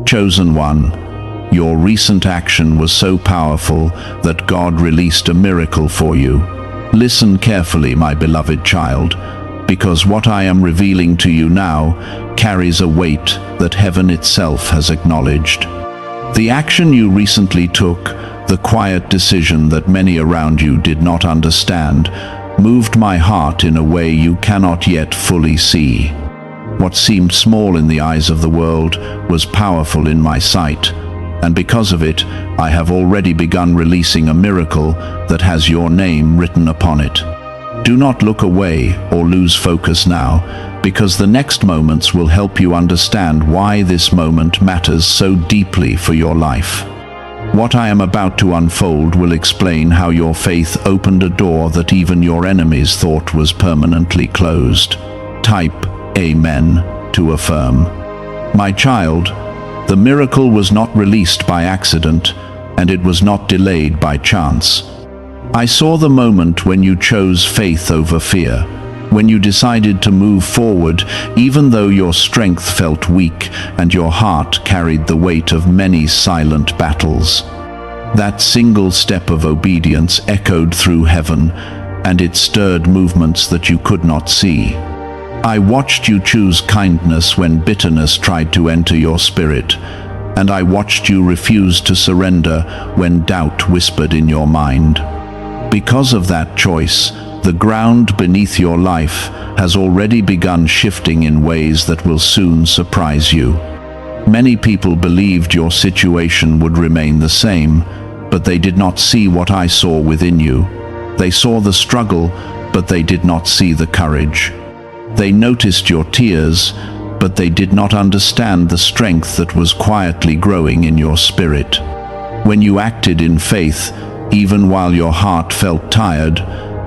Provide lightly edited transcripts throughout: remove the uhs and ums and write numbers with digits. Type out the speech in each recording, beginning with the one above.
Chosen one, your recent action was so powerful that God released a miracle for you. Listen carefully, my beloved child, because what I am revealing to you now carries a weight that heaven itself has acknowledged. The action you recently took, the quiet decision that many around you did not understand, moved my heart in a way you cannot yet fully see. What seemed small in the eyes of the world was powerful in my sight, and because of it, I have already begun releasing a miracle that has your name written upon it. Do not look away or lose focus now, because the next moments will help you understand why this moment matters so deeply for your life. What I am about to unfold will explain how your faith opened a door that even your enemies thought was permanently closed. Type Amen to affirm. My child, the miracle was not released by accident, and it was not delayed by chance. I saw the moment when you chose faith over fear, when you decided to move forward even though your strength felt weak and your heart carried the weight of many silent battles. That single step of obedience echoed through heaven, and it stirred movements that you could not see. I watched you choose kindness when bitterness tried to enter your spirit, and I watched you refuse to surrender when doubt whispered in your mind. Because of that choice, the ground beneath your life has already begun shifting in ways that will soon surprise you. Many people believed your situation would remain the same, but they did not see what I saw within you. They saw the struggle, but they did not see the courage. They noticed your tears, but they did not understand the strength that was quietly growing in your spirit. When you acted in faith, even while your heart felt tired,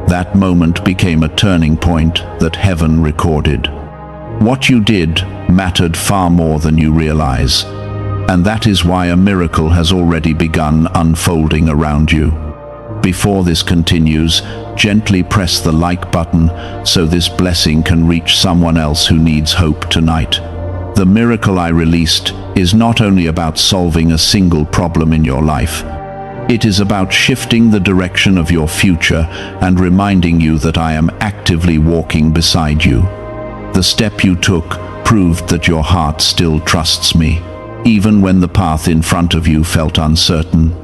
that moment became a turning point that heaven recorded. What you did mattered far more than you realize, and that is why a miracle has already begun unfolding around you. Before this continues, gently press the like button so this blessing can reach someone else who needs hope tonight. The miracle I released is not only about solving a single problem in your life. It is about shifting the direction of your future and reminding you that I am actively walking beside you. The step you took proved that your heart still trusts me, even when the path in front of you felt uncertain.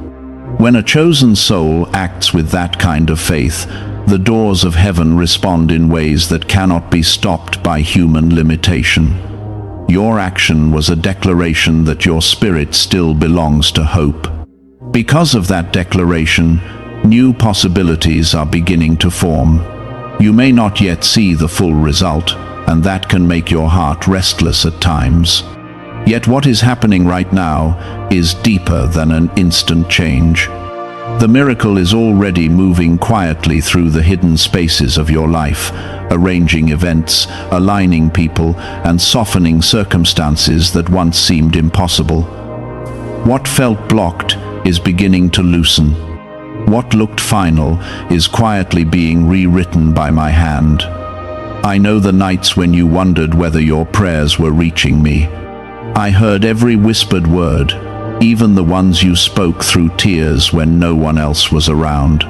When a chosen soul acts with that kind of faith, the doors of heaven respond in ways that cannot be stopped by human limitation. Your action was a declaration that your spirit still belongs to hope. Because of that declaration, new possibilities are beginning to form. You may not yet see the full result, and that can make your heart restless at times. Yet what is happening right now is deeper than an instant change. The miracle is already moving quietly through the hidden spaces of your life, arranging events, aligning people, and softening circumstances that once seemed impossible. What felt blocked is beginning to loosen. What looked final is quietly being rewritten by my hand. I know the nights when you wondered whether your prayers were reaching me. I heard every whispered word, even the ones you spoke through tears when no one else was around.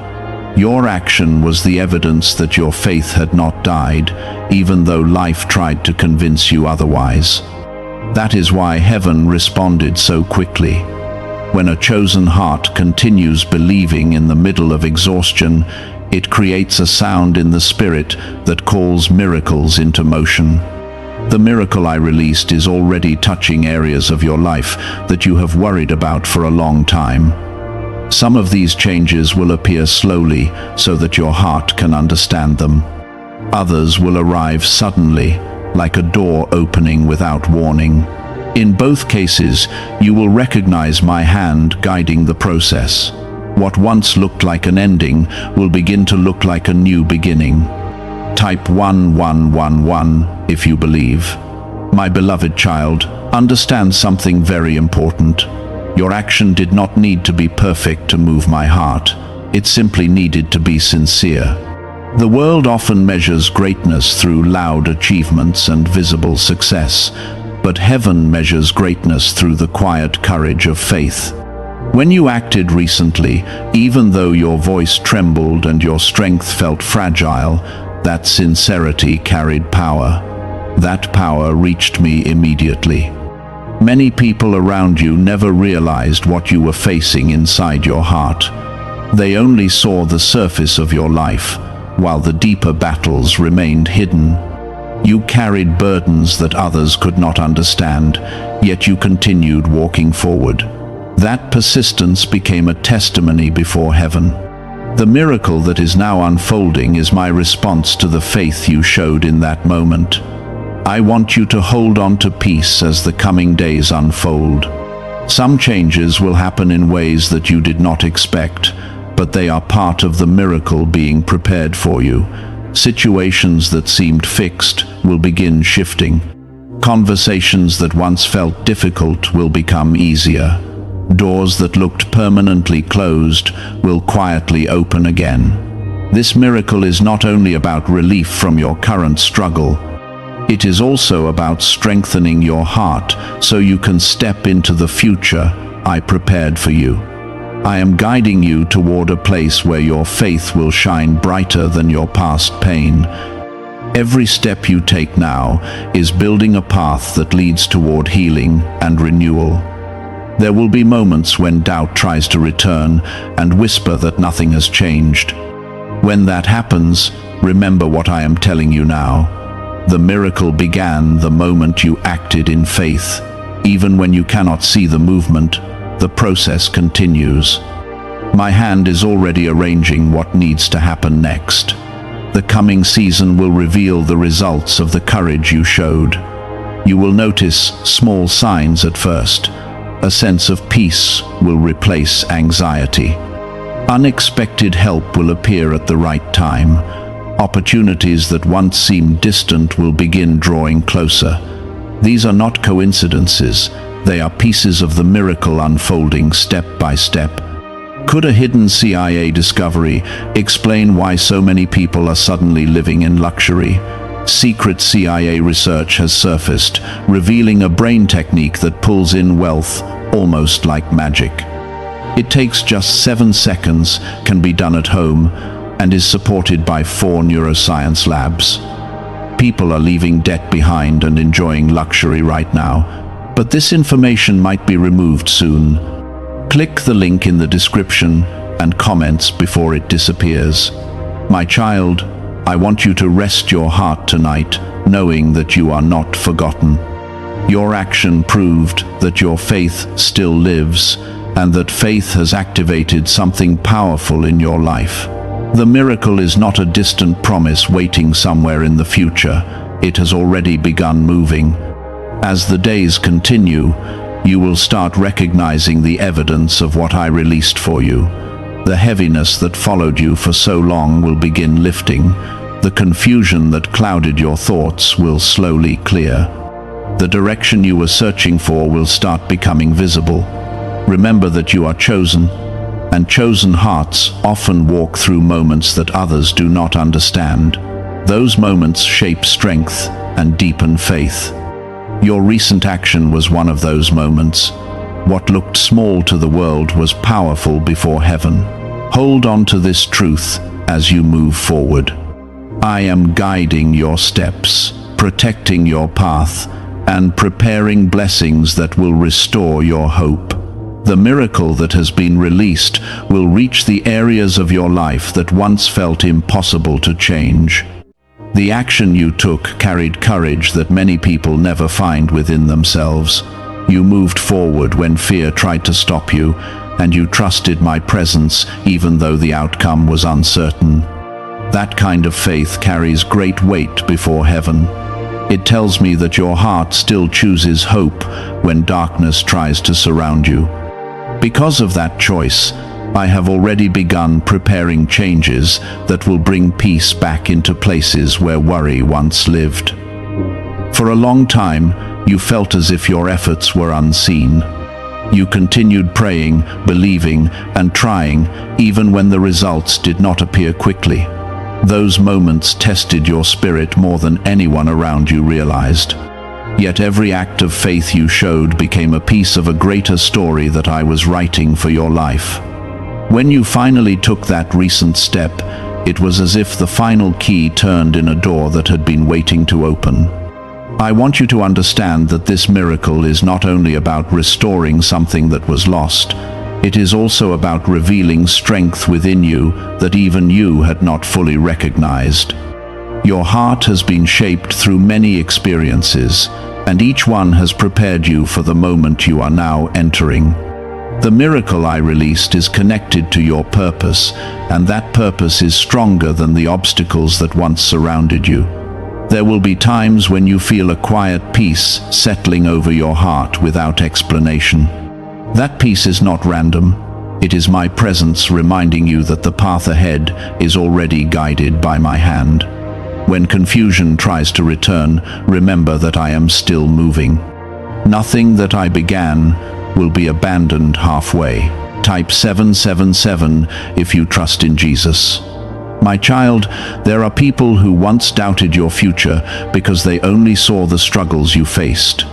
Your action was the evidence that your faith had not died, even though life tried to convince you otherwise. That is why heaven responded so quickly. When a chosen heart continues believing in the middle of exhaustion, it creates a sound in the spirit that calls miracles into motion. The miracle I released is already touching areas of your life that you have worried about for a long time. Some of these changes will appear slowly so that your heart can understand them. Others will arrive suddenly, like a door opening without warning. In both cases, you will recognize my hand guiding the process. What once looked like an ending will begin to look like a new beginning. Type 1111 if you believe. My beloved child, understand something very important. Your action did not need to be perfect to move my heart. It simply needed to be sincere. The world often measures greatness through loud achievements and visible success, but heaven measures greatness through the quiet courage of faith. When you acted recently, even though your voice trembled and your strength felt fragile, that sincerity carried power. That power reached me immediately. Many people around you never realized what you were facing inside your heart. They only saw the surface of your life, while the deeper battles remained hidden. You carried burdens that others could not understand, yet you continued walking forward. That persistence became a testimony before heaven. The miracle that is now unfolding is my response to the faith you showed in that moment. I want you to hold on to peace as the coming days unfold. Some changes will happen in ways that you did not expect, but they are part of the miracle being prepared for you. Situations that seemed fixed will begin shifting. Conversations that once felt difficult will become easier. Doors that looked permanently closed will quietly open again. This miracle is not only about relief from your current struggle, it is also about strengthening your heart so you can step into the future I prepared for you. I am guiding you toward a place where your faith will shine brighter than your past pain. Every step you take now is building a path that leads toward healing and renewal. There will be moments when doubt tries to return and whisper that nothing has changed. When that happens, remember what I am telling you now. The miracle began the moment you acted in faith. Even when you cannot see the movement, the process continues. My hand is already arranging what needs to happen next. The coming season will reveal the results of the courage you showed. You will notice small signs at first. A sense of peace will replace anxiety. Unexpected help will appear at the right time. Opportunities that once seemed distant will begin drawing closer. These are not coincidences. They are pieces of the miracle unfolding step by step. Could a hidden CIA discovery explain why so many people are suddenly living in luxury? Secret CIA research has surfaced, revealing a brain technique that pulls in wealth almost like magic. It takes just 7 seconds, can be done at home, and is supported by 4 neuroscience labs. People are leaving debt behind and enjoying luxury right now. But this information might be removed soon. Click the link in the description and comments before it disappears. My child, I want you to rest your heart tonight, knowing that you are not forgotten. Your action proved that your faith still lives, and that faith has activated something powerful in your life. The miracle is not a distant promise waiting somewhere in the future. It has already begun moving. As the days continue, you will start recognizing the evidence of what I released for you. The heaviness that followed you for so long will begin lifting. The confusion that clouded your thoughts will slowly clear. The direction you were searching for will start becoming visible. Remember that you are chosen, and chosen hearts often walk through moments that others do not understand. Those moments shape strength and deepen faith. Your recent action was one of those moments. What looked small to the world was powerful before heaven. Hold on to this truth as you move forward. I am guiding your steps, protecting your path, and preparing blessings that will restore your hope. The miracle that has been released will reach the areas of your life that once felt impossible to change. The action you took carried courage that many people never find within themselves. You moved forward when fear tried to stop you, and you trusted my presence even though the outcome was uncertain. That kind of faith carries great weight before heaven. It tells me that your heart still chooses hope when darkness tries to surround you. Because of that choice, I have already begun preparing changes that will bring peace back into places where worry once lived. For a long time, you felt as if your efforts were unseen. You continued praying, believing, and trying, even when the results did not appear quickly. Those moments tested your spirit more than anyone around you realized. Yet every act of faith you showed became a piece of a greater story that I was writing for your life. When you finally took that recent step, it was as if the final key turned in a door that had been waiting to open. I want you to understand that this miracle is not only about restoring something that was lost, it is also about revealing strength within you that even you had not fully recognized. Your heart has been shaped through many experiences, and each one has prepared you for the moment you are now entering. The miracle I released is connected to your purpose, and that purpose is stronger than the obstacles that once surrounded you. There will be times when you feel a quiet peace settling over your heart without explanation. That peace is not random. It is my presence reminding you that the path ahead is already guided by my hand. When confusion tries to return, remember that I am still moving. Nothing that I began will be abandoned halfway. Type 777 if you trust in Jesus. My child, there are people who once doubted your future because they only saw the struggles you faced.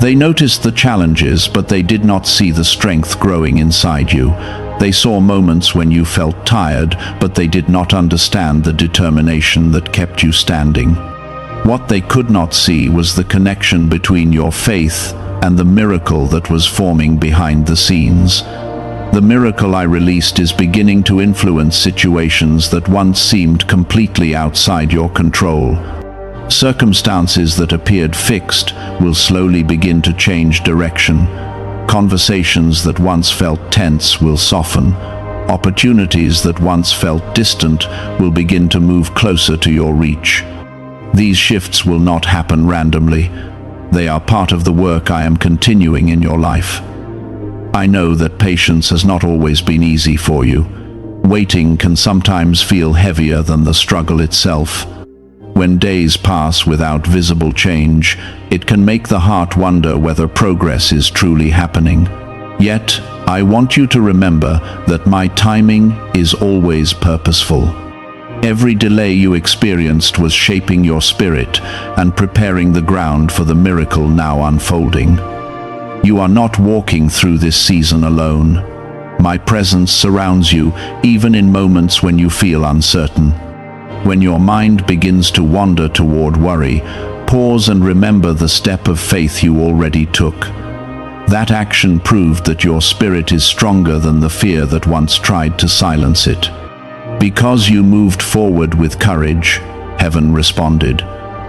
They noticed the challenges, but they did not see the strength growing inside you. They saw moments when you felt tired, but they did not understand the determination that kept you standing. What they could not see was the connection between your faith and the miracle that was forming behind the scenes. The miracle I released is beginning to influence situations that once seemed completely outside your control. Circumstances that appeared fixed will slowly begin to change direction. Conversations that once felt tense will soften. Opportunities that once felt distant will begin to move closer to your reach. These shifts will not happen randomly. They are part of the work I am continuing in your life. I know that patience has not always been easy for you. Waiting can sometimes feel heavier than the struggle itself. When days pass without visible change, it can make the heart wonder whether progress is truly happening. Yet, I want you to remember that my timing is always purposeful. Every delay you experienced was shaping your spirit and preparing the ground for the miracle now unfolding. You are not walking through this season alone. My presence surrounds you, even in moments when you feel uncertain. When your mind begins to wander toward worry, pause and remember the step of faith you already took. That action proved that your spirit is stronger than the fear that once tried to silence it. Because you moved forward with courage, heaven responded.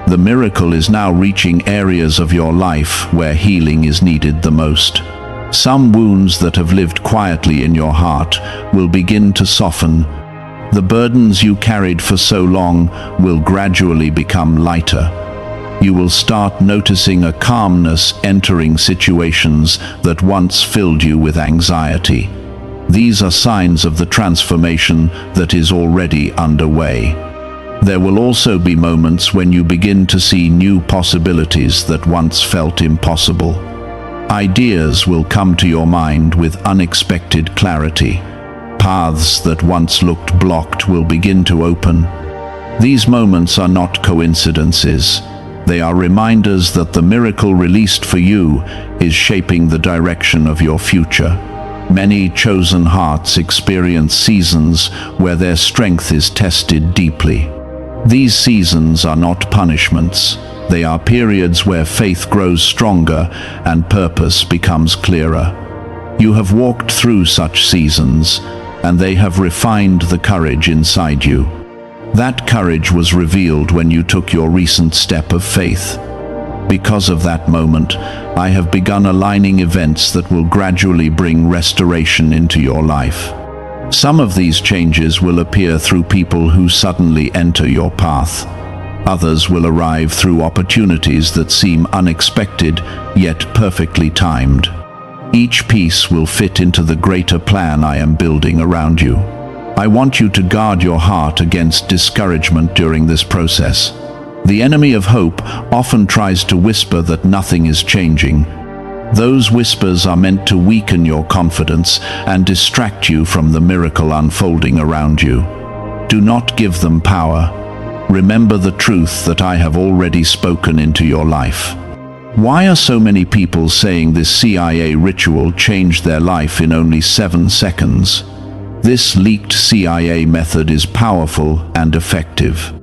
The miracle is now reaching areas of your life where healing is needed the most. Some wounds that have lived quietly in your heart will begin to soften. The burdens you carried for so long will gradually become lighter. You will start noticing a calmness entering situations that once filled you with anxiety. These are signs of the transformation that is already underway. There will also be moments when you begin to see new possibilities that once felt impossible. Ideas will come to your mind with unexpected clarity. Paths that once looked blocked will begin to open. These moments are not coincidences. They are reminders that the miracle released for you is shaping the direction of your future. Many chosen hearts experience seasons where their strength is tested deeply. These seasons are not punishments. They are periods where faith grows stronger and purpose becomes clearer. You have walked through such seasons, and they have refined the courage inside you. That courage was revealed when you took your recent step of faith. Because of that moment, I have begun aligning events that will gradually bring restoration into your life. Some of these changes will appear through people who suddenly enter your path. Others will arrive through opportunities that seem unexpected, yet perfectly timed. Each piece will fit into the greater plan I am building around you. I want you to guard your heart against discouragement during this process. The enemy of hope often tries to whisper that nothing is changing. Those whispers are meant to weaken your confidence and distract you from the miracle unfolding around you. Do not give them power. Remember the truth that I have already spoken into your life. Why are so many people saying this CIA ritual changed their life in only 7 seconds? This leaked CIA method is powerful and effective.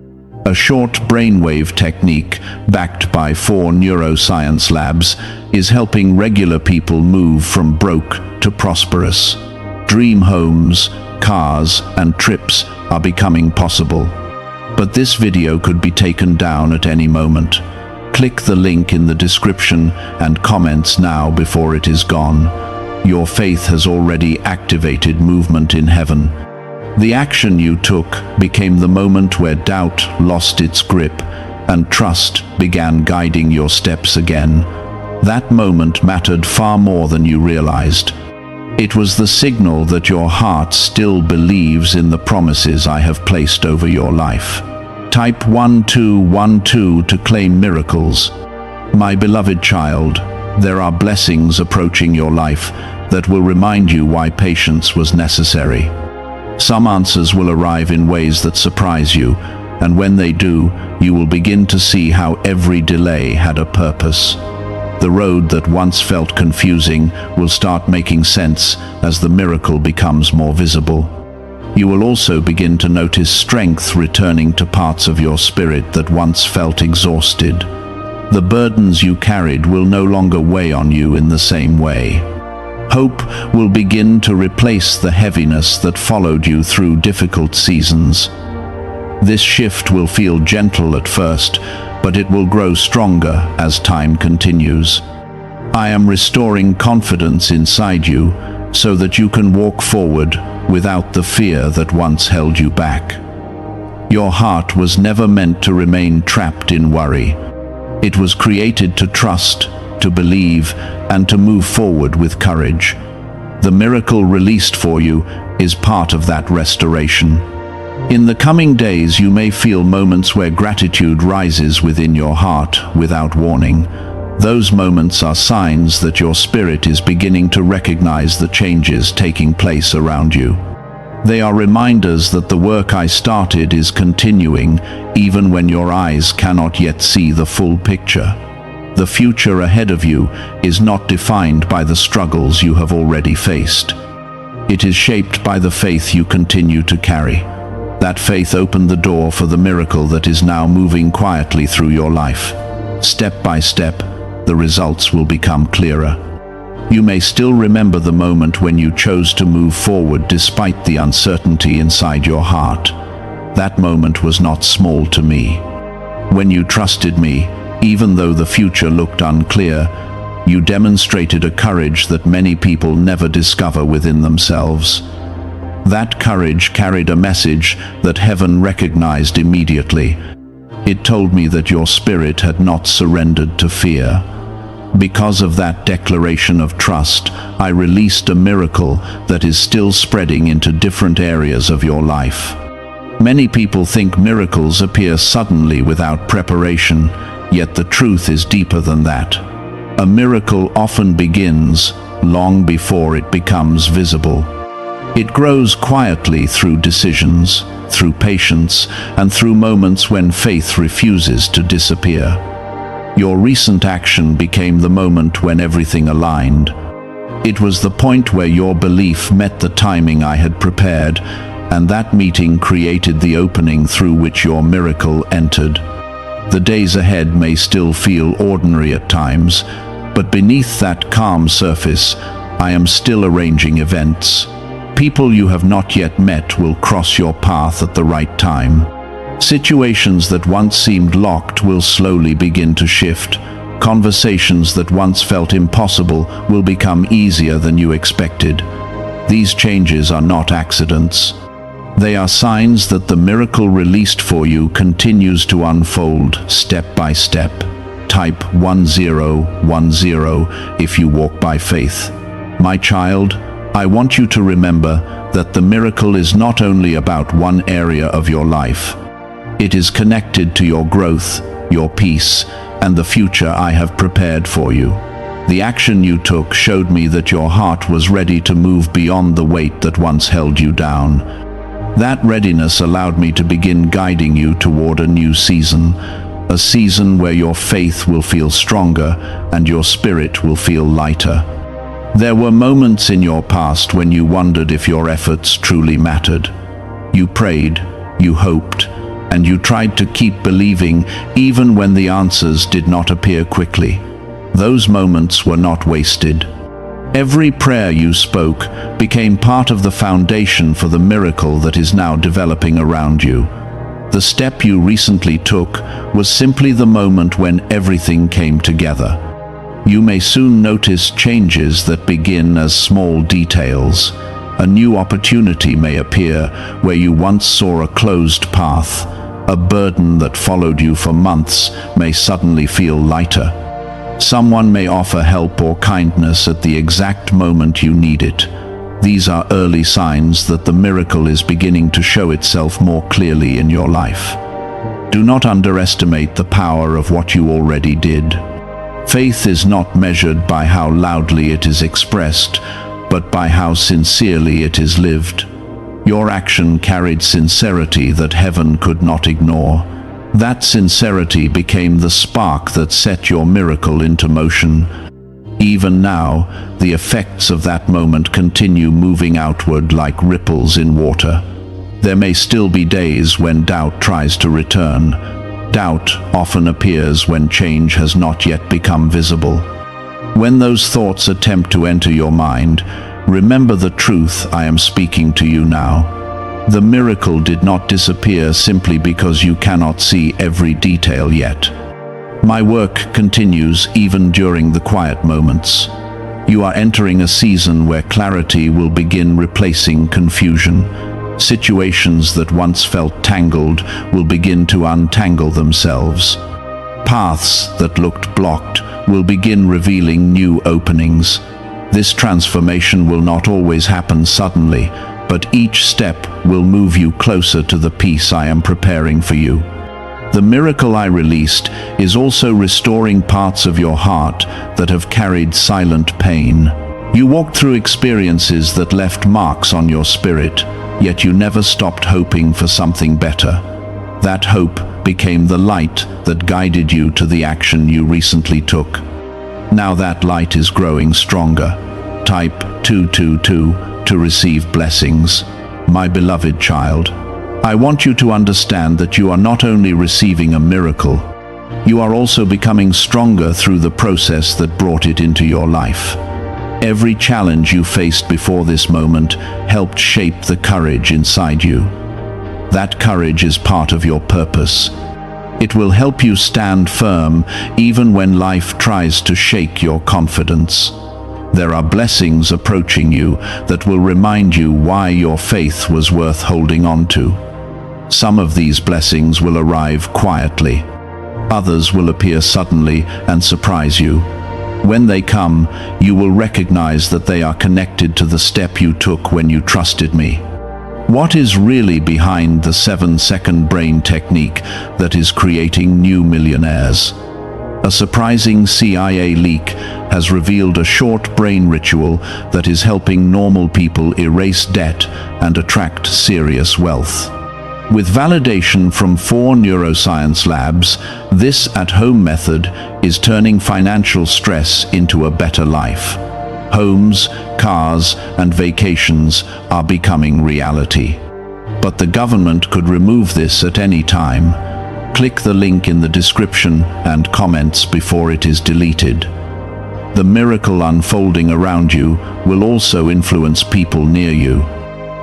A short brainwave technique, backed by 4 neuroscience labs, is helping regular people move from broke to prosperous. Dream homes, cars, and trips are becoming possible. But this video could be taken down at any moment. Click the link in the description and comments now before it is gone. Your faith has already activated movement in heaven. The action you took became the moment where doubt lost its grip and trust began guiding your steps again. That moment mattered far more than you realized. It was the signal that your heart still believes in the promises I have placed over your life. Type 1212 to claim miracles. My beloved child, there are blessings approaching your life that will remind you why patience was necessary. Some answers will arrive in ways that surprise you, and when they do, you will begin to see how every delay had a purpose. The road that once felt confusing will start making sense as the miracle becomes more visible. You will also begin to notice strength returning to parts of your spirit that once felt exhausted. The burdens you carried will no longer weigh on you in the same way. Hope will begin to replace the heaviness that followed you through difficult seasons. This shift will feel gentle at first, but it will grow stronger as time continues. I am restoring confidence inside you so that you can walk forward without the fear that once held you back. Your heart was never meant to remain trapped in worry. It was created to trust, to believe, and to move forward with courage. The miracle released for you is part of that restoration. In the coming days, you may feel moments where gratitude rises within your heart without warning. Those moments are signs that your spirit is beginning to recognize the changes taking place around you. They are reminders that the work I started is continuing, even when your eyes cannot yet see the full picture. The future ahead of you is not defined by the struggles you have already faced. It is shaped by the faith you continue to carry. That faith opened the door for the miracle that is now moving quietly through your life. Step by step, the results will become clearer. You may still remember the moment when you chose to move forward despite the uncertainty inside your heart. That moment was not small to me. When you trusted me, even though the future looked unclear, you demonstrated a courage that many people never discover within themselves. That courage carried a message that heaven recognized immediately. It told me that your spirit had not surrendered to fear. Because of that declaration of trust, I released a miracle that is still spreading into different areas of your life. Many people think miracles appear suddenly without preparation, yet the truth is deeper than that. A miracle often begins long before it becomes visible. It grows quietly through decisions, through patience, and through moments when faith refuses to disappear. Your recent action became the moment when everything aligned. It was the point where your belief met the timing I had prepared, and that meeting created the opening through which your miracle entered. The days ahead may still feel ordinary at times, but beneath that calm surface, I am still arranging events. People you have not yet met will cross your path at the right time. Situations that once seemed locked will slowly begin to shift. Conversations that once felt impossible will become easier than you expected. These changes are not accidents. They are signs that the miracle released for you continues to unfold step by step. Type 1010 if you walk by faith. My child, I want you to remember that the miracle is not only about one area of your life. It is connected to your growth, your peace, and the future I have prepared for you. The action you took showed me that your heart was ready to move beyond the weight that once held you down. That readiness allowed me to begin guiding you toward a new season, a season where your faith will feel stronger and your spirit will feel lighter. There were moments in your past when you wondered if your efforts truly mattered. You prayed, you hoped, and you tried to keep believing even when the answers did not appear quickly. Those moments were not wasted. Every prayer you spoke became part of the foundation for the miracle that is now developing around you. The step you recently took was simply the moment when everything came together. You may soon notice changes that begin as small details. A new opportunity may appear where you once saw a closed path. A burden that followed you for months may suddenly feel lighter. Someone may offer help or kindness at the exact moment you need it. These are early signs that the miracle is beginning to show itself more clearly in your life. Do not underestimate the power of what you already did. Faith is not measured by how loudly it is expressed, but by how sincerely it is lived. Your action carried sincerity that heaven could not ignore. That sincerity became the spark that set your miracle into motion. Even now, the effects of that moment continue moving outward like ripples in water. There may still be days when doubt tries to return. Doubt often appears when change has not yet become visible. When those thoughts attempt to enter your mind, remember the truth I am speaking to you now. The miracle did not disappear simply because you cannot see every detail yet. My work continues even during the quiet moments. You are entering a season where clarity will begin replacing confusion. Situations that once felt tangled will begin to untangle themselves. Paths that looked blocked will begin revealing new openings. This transformation will not always happen suddenly, but each step will move you closer to the peace I am preparing for you. The miracle I released is also restoring parts of your heart that have carried silent pain. You walked through experiences that left marks on your spirit, yet you never stopped hoping for something better. That hope became the light that guided you to the action you recently took. Now that light is growing stronger. Type 222 to receive blessings. My beloved child, I want you to understand that you are not only receiving a miracle, you are also becoming stronger through the process that brought it into your life. Every challenge you faced before this moment helped shape the courage inside you. That courage is part of your purpose. It will help you stand firm even when life tries to shake your confidence. There are blessings approaching you that will remind you why your faith was worth holding on to. Some of these blessings will arrive quietly. Others will appear suddenly and surprise you. When they come, you will recognize that they are connected to the step you took when you trusted me. What is really behind the 7-second brain technique that is creating new millionaires? A surprising CIA leak has revealed a short brain ritual that is helping normal people erase debt and attract serious wealth. With validation from 4 neuroscience labs, this at-home method is turning financial stress into a better life. Homes, cars, and vacations are becoming reality. But the government could remove this at any time. Click the link in the description and comments before it is deleted. The miracle unfolding around you will also influence people near you.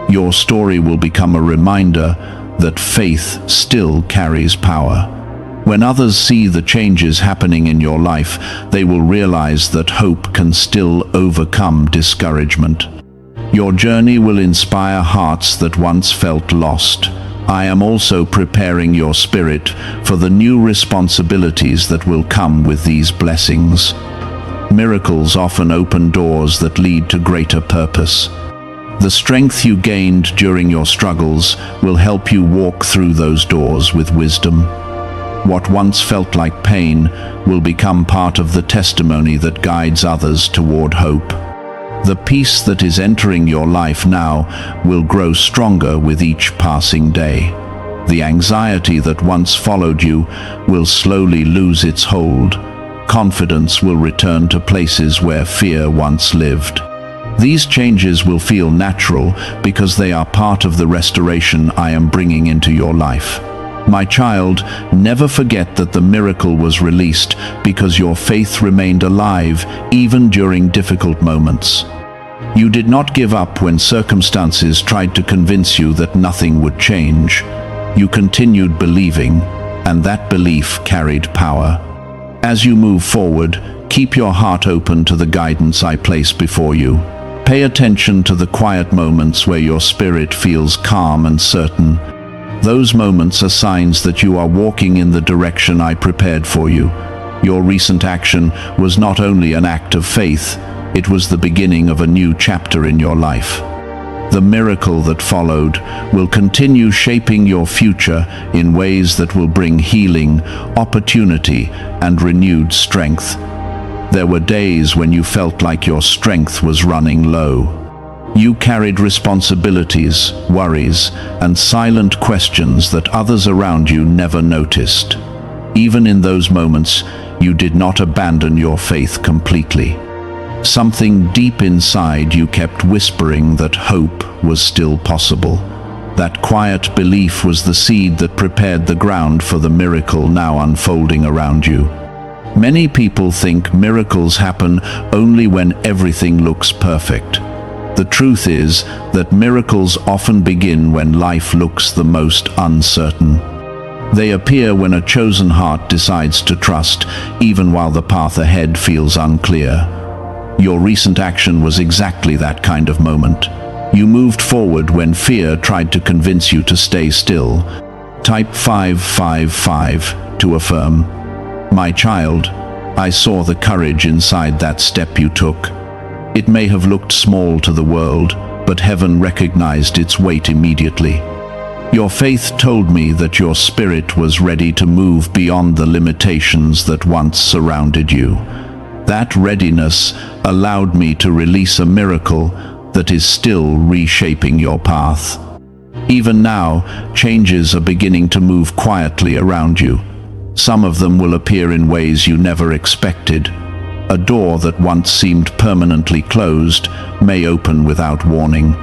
Your story will become a reminder that faith still carries power. When others see the changes happening in your life, they will realize that hope can still overcome discouragement. Your journey will inspire hearts that once felt lost. I am also preparing your spirit for the new responsibilities that will come with these blessings. Miracles often open doors that lead to greater purpose. The strength you gained during your struggles will help you walk through those doors with wisdom. What once felt like pain will become part of the testimony that guides others toward hope. The peace that is entering your life now will grow stronger with each passing day. The anxiety that once followed you will slowly lose its hold. Confidence will return to places where fear once lived. These changes will feel natural because they are part of the restoration I am bringing into your life. My child, never forget that the miracle was released because your faith remained alive even during difficult moments. You did not give up when circumstances tried to convince you that nothing would change. You continued believing, and that belief carried power. As you move forward, keep your heart open to the guidance I place before you. Pay attention to the quiet moments where your spirit feels calm and certain. Those moments are signs that you are walking in the direction I prepared for you. Your recent action was not only an act of faith, it was the beginning of a new chapter in your life. The miracle that followed will continue shaping your future in ways that will bring healing, opportunity, and renewed strength. There were days when you felt like your strength was running low. You carried responsibilities, worries, and silent questions that others around you never noticed. Even in those moments, you did not abandon your faith completely. Something deep inside you kept whispering that hope was still possible. That quiet belief was the seed that prepared the ground for the miracle now unfolding around you. Many people think miracles happen only when everything looks perfect. The truth is that miracles often begin when life looks the most uncertain. They appear when a chosen heart decides to trust, even while the path ahead feels unclear. Your recent action was exactly that kind of moment. You moved forward when fear tried to convince you to stay still. Type 555 to affirm. My child, I saw the courage inside that step you took. It may have looked small to the world, but heaven recognized its weight immediately. Your faith told me that your spirit was ready to move beyond the limitations that once surrounded you. That readiness allowed me to release a miracle that is still reshaping your path. Even now, changes are beginning to move quietly around you. Some of them will appear in ways you never expected. A door that once seemed permanently closed may open without warning.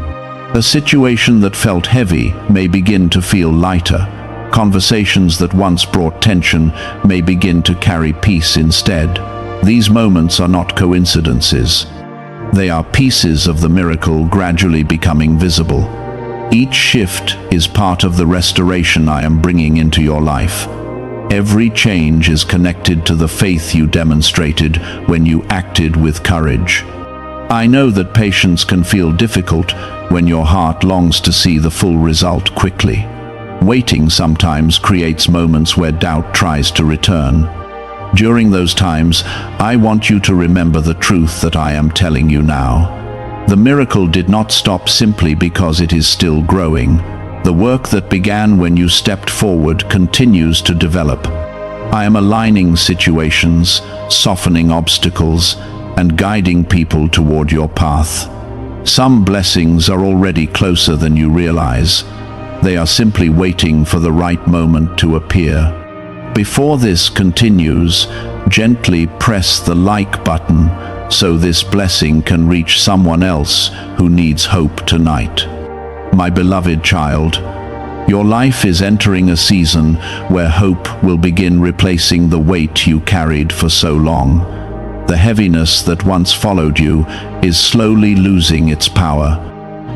A situation that felt heavy may begin to feel lighter. Conversations that once brought tension may begin to carry peace instead. These moments are not coincidences. They are pieces of the miracle gradually becoming visible. Each shift is part of the restoration I am bringing into your life. Every change is connected to the faith you demonstrated when you acted with courage. I know that patience can feel difficult when your heart longs to see the full result quickly. Waiting sometimes creates moments where doubt tries to return. During those times, I want you to remember the truth that I am telling you now. The miracle did not stop simply because it is still growing. The work that began when you stepped forward continues to develop. I am aligning situations, softening obstacles, and guiding people toward your path. Some blessings are already closer than you realize. They are simply waiting for the right moment to appear. Before this continues, gently press the like button so this blessing can reach someone else who needs hope tonight. My beloved child, your life is entering a season where hope will begin replacing the weight you carried for so long. The heaviness that once followed you is slowly losing its power.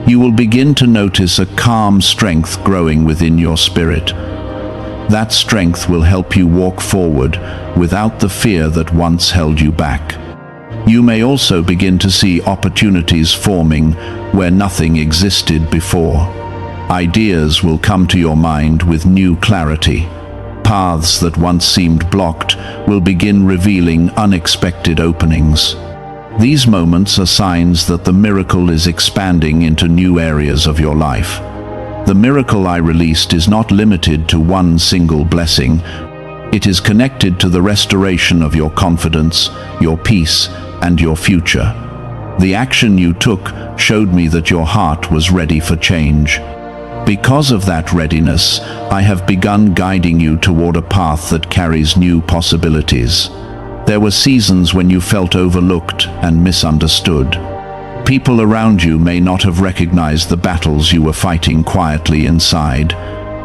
You will begin to notice a calm strength growing within your spirit. That strength will help you walk forward without the fear that once held you back. You may also begin to see opportunities forming where nothing existed before. Ideas will come to your mind with new clarity. Paths that once seemed blocked will begin revealing unexpected openings. These moments are signs that the miracle is expanding into new areas of your life. The miracle I released is not limited to one single blessing. It is connected to the restoration of your confidence, your peace, and your future. The action you took showed me that your heart was ready for change. Because of that readiness, I have begun guiding you toward a path that carries new possibilities. There were seasons when you felt overlooked and misunderstood. People around you may not have recognized the battles you were fighting quietly inside,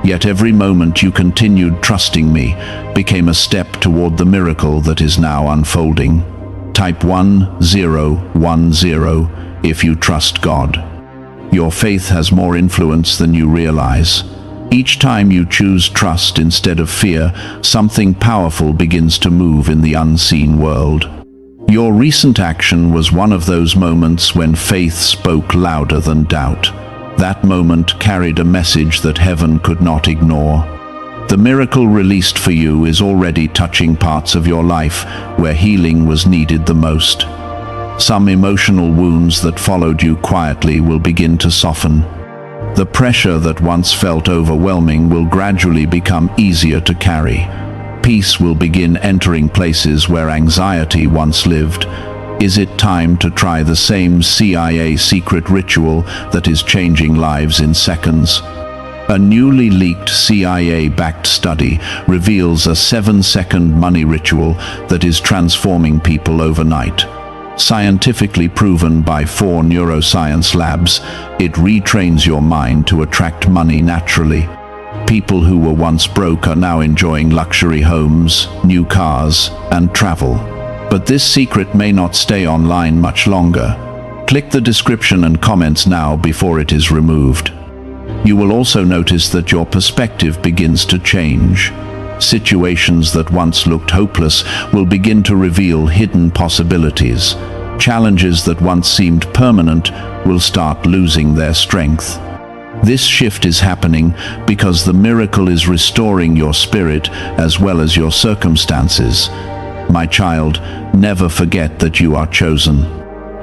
yet every moment you continued trusting me became a step toward the miracle that is now unfolding. Type 1010 if you trust God. Your faith has more influence than you realize. Each time you choose trust instead of fear, something powerful begins to move in the unseen world. Your recent action was one of those moments when faith spoke louder than doubt. That moment carried a message that heaven could not ignore. The miracle released for you is already touching parts of your life where healing was needed the most. Some emotional wounds that followed you quietly will begin to soften. The pressure that once felt overwhelming will gradually become easier to carry. Peace will begin entering places where anxiety once lived. Is it time to try the same CIA secret ritual that is changing lives in seconds? A newly leaked CIA-backed study reveals a 7-second money ritual that is transforming people overnight. Scientifically proven by 4 neuroscience labs, it retrains your mind to attract money naturally. People who were once broke are now enjoying luxury homes, new cars, and travel. But this secret may not stay online much longer. Click the description and comments now before it is removed. You will also notice that your perspective begins to change. Situations that once looked hopeless will begin to reveal hidden possibilities. Challenges that once seemed permanent will start losing their strength. This shift is happening because the miracle is restoring your spirit as well as your circumstances. My child, never forget that you are chosen.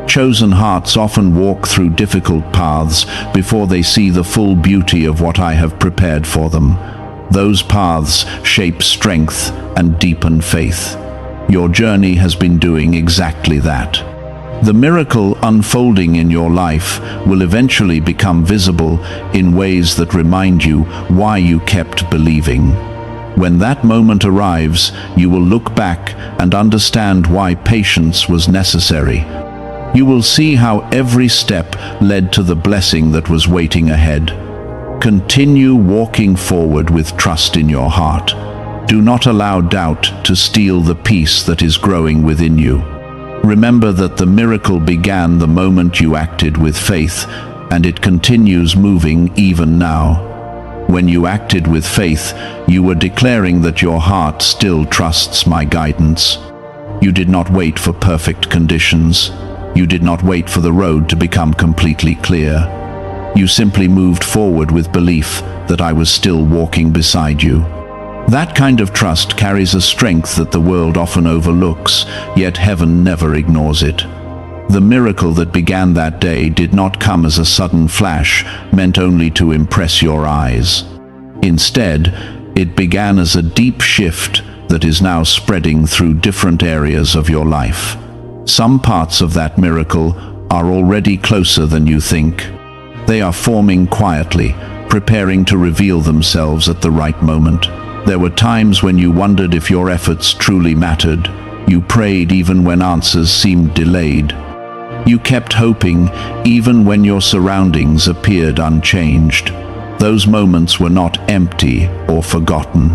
Chosen hearts often walk through difficult paths before they see the full beauty of what I have prepared for them. Those paths shape strength and deepen faith. Your journey has been doing exactly that. The miracle unfolding in your life will eventually become visible in ways that remind you why you kept believing. When that moment arrives, you will look back and understand why patience was necessary. You will see how every step led to the blessing that was waiting ahead. Continue walking forward with trust in your heart. Do not allow doubt to steal the peace that is growing within you. Remember that the miracle began the moment you acted with faith, and it continues moving even now. When you acted with faith, you were declaring that your heart still trusts my guidance. You did not wait for perfect conditions. You did not wait for the road to become completely clear. You simply moved forward with belief that I was still walking beside you. That kind of trust carries a strength that the world often overlooks, yet heaven never ignores it. The miracle that began that day did not come as a sudden flash meant only to impress your eyes. Instead, it began as a deep shift that is now spreading through different areas of your life. Some parts of that miracle are already closer than you think. They are forming quietly, preparing to reveal themselves at the right moment. There were times when you wondered if your efforts truly mattered. You prayed even when answers seemed delayed. You kept hoping even when your surroundings appeared unchanged. Those moments were not empty or forgotten.